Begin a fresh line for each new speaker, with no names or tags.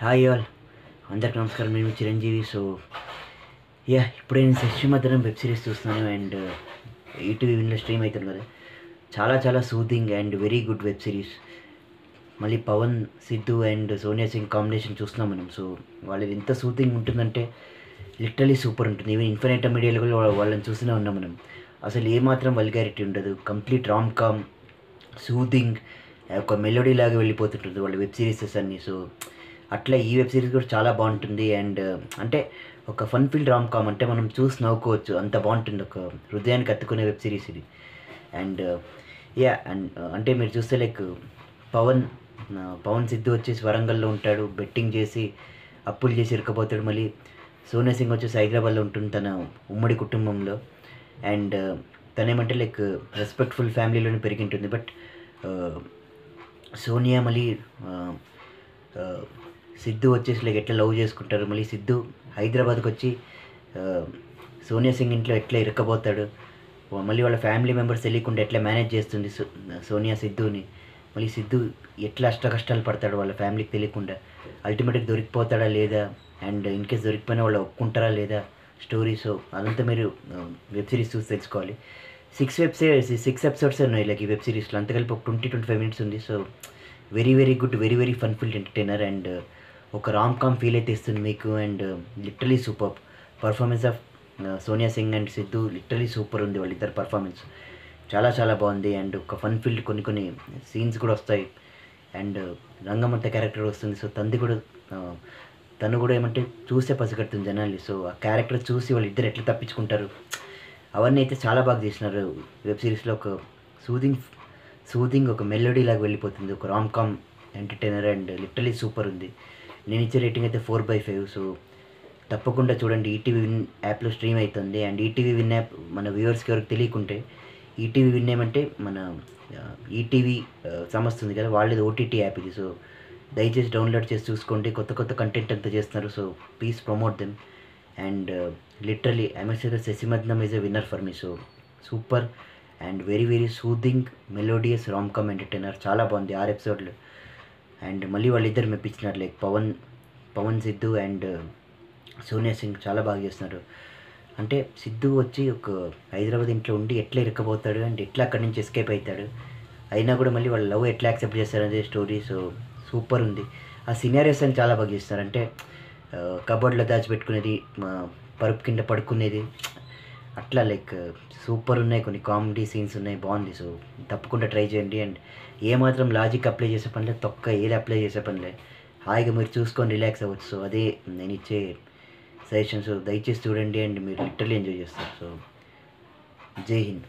Hi all, అందరికి నమస్కారం. నేను చిరంజీవి. సో ఇప్పుడే నేను శశిమధురం వెబ్ సిరీస్ చూస్తున్నాను అండ్ ఈటీవీ విన్లో స్ట్రీమ్ అవుతుంది కదా. చాలా చాలా soothing and very good web series. మళ్ళీ పవన్, సిద్ధు అండ్ సోనియా సింగ్ కాంబినేషన్ చూస్తున్నాం మనం. సో వాళ్ళది ఎంత సూదింగ్ ఉంటుందంటే లిటరలీ సూపర్ ఉంటుంది. ఈవెన్ ఇన్ఫినిట్ మీడియాలో కూడా వాళ్ళని చూస్తూనే ఉన్నాం మనం. అసలు ఏమాత్రం వల్గారిటీ ఉండదు. కంప్లీట్ రామ్ కామ్, సూదింగ్, ఒక మెలోడీ లాగా వెళ్ళిపోతుంటుంది వాళ్ళ వెబ్ సిరీసెస్ అన్నీ. సో అట్లా ఈ వెబ్ సిరీస్ కూడా చాలా బాగుంటుంది. అండ్ అంటే ఒక ఫన్ ఫీల్డ్ రామ్ కామ్, అంటే మనం చూసి నవ్వుకోవచ్చు, అంత బాగుంటుంది. ఒక హృదయానికి అత్తుకునే వెబ్ సిరీస్ ఇది. అండ్ అండ్ అంటే మీరు చూస్తే లైక్ పవన్ పవన్ సిద్ధు వచ్చేసి వరంగల్లో ఉంటాడు, బెట్టింగ్ చేసి అప్పులు చేసి ఇరకపోతాడు. మళ్ళీ సోనియా సింగ్ వచ్చేసి హైదరాబాద్లో ఉంటుంది తన ఉమ్మడి కుటుంబంలో. అండ్ తనేమంటే లైక్ రెస్పెక్ట్ఫుల్ ఫ్యామిలీలోనే పెరిగింటుంది. బట్ సోనియా మళ్ళీ సిద్ధు వచ్చేసి లైక్ ఎట్లా లవ్ చేసుకుంటారు. మళ్ళీ సిద్ధు హైదరాబాద్కి వచ్చి సోనియా సింగ్ ఇంట్లో ఎట్లా ఇరక్కబోతాడు. మళ్ళీ వాళ్ళ ఫ్యామిలీ మెంబర్స్ తెలియకుండా ఎట్లా మేనేజ్ చేస్తుంది సోనియా సిద్ధుని. మళ్ళీ సిద్ధు ఎట్లా అష్ట కష్టాలు పడతాడు వాళ్ళ ఫ్యామిలీకి తెలియకుండా. అల్టిమేట్గా దొరికిపోతాడా లేదా, అండ్ ఇన్ కేస్ దొరికిపోయినా వాళ్ళు ఒప్పుకుంటారా లేదా స్టోరీ. సో అదంతా మీరు వెబ్ సిరీస్ చూసి తెలుసుకోవాలి. 6 ఎపిసోడ్స్ ఉన్నాయి లైక్ ఈ వెబ్ సిరీస్లో. అంత కలిపి ఒక 20-25 మినిట్స్ ఉంది. So very very good, very very fun field entertainer. And ఒక రామ్ కామ్ ఫీల్ అయితే ఇస్తుంది మీకు. And literally super performance of Sonia Singh and Siddhu. Literally super ఉంది వాళ్ళిద్దరు పర్ఫార్మెన్స్, చాలా చాలా బాగుంది. అండ్ ఒక ఫన్ ఫీల్డ్ కొన్ని సీన్స్ కూడా వస్తాయి. అండ్ రంగమంత క్యారెక్టర్ వస్తుంది. సో తను కూడా ఏమంటే చూసే పసిగడుతుంది జనాల్ని. సో ఆ క్యారెక్టర్ చూసి వాళ్ళిద్దరు ఎట్లా తప్పించుకుంటారు అవన్నీ అయితే చాలా బాగా చేసినారు వెబ్ సిరీస్లో. ఒక సూదింగ్ ఒక మెలోడీ లాగా వెళ్ళిపోతుంది, ఒక rom com entertainer. And literally super ఉంది. నేను ఇచ్చే రేటింగ్ అయితే 4/5. సో తప్పకుండా చూడండి. ఈటీవీ విన్ యాప్లో స్ట్రీమ్ అవుతుంది. అండ్ ఈటీవీ విన్ యాప్ మన వ్యూవర్స్కి ఎవరికి తెలియకుంటే, ఈటీవీ విన్ ఏమంటే మన ఈటీవీ సంస్థ ఉంది కదా, వాళ్ళది ఓటీటీ యాప్ ఇది. సో దయచేసి డౌన్లోడ్ చేసి చూసుకోండి. కొత్త కంటెంట్ అంతా చేస్తున్నారు. So please promote them. And literally I must say that Shashimadhuram is a winner for me. So super and very very soothing melodious rom com entertainer. చాలా బాగుంది 6 ఎపిసోడ్లు. అండ్ మళ్ళీ వాళ్ళిద్దరు మెప్పించినారు లైక్ పవన్ సిద్ధు అండ్ సోనియా సింగ్ చాలా బాగా చేస్తున్నారు. అంటే సిద్ధు వచ్చి ఒక హైదరాబాద్ ఇంట్లో ఉండి ఎట్లా ఇరక్కబోతాడు అండ్ ఎట్లా అక్కడి నుంచి ఎస్కేప్ అవుతాడు, అయినా కూడా మళ్ళీ వాళ్ళ లవ్ ఎట్లా యాక్సెప్ట్ చేస్తారనేది స్టోరీ. సో సూపర్ ఉంది. ఆ సినారియోస్ అని చాలా బాగా చేస్తారు. అంటే కబోర్డ్లో దాచిపెట్టుకునేది, పరుపు కింద పడుకునేది, అట్లా లైక్ సూపర్ ఉన్నాయి. కొన్ని కామెడీ సీన్స్ ఉన్నాయి, బాగుంది. సో తప్పకుండా ట్రై చేయండి. అండ్ ఏమాత్రం లాజిక్ అప్లై చేసే పనిలే, ఏది అప్లై చేసే పనిలే, హాయిగా మీరు చూసుకొని రిలాక్స్ అవ్వచ్చు. సో అదే నేను ఇచ్చే సజెషన్స్. దయచేసి చూడండి అండ్ మీరు లిటరలీ ఎంజాయ్ చేస్తారు. సో జై హింద్.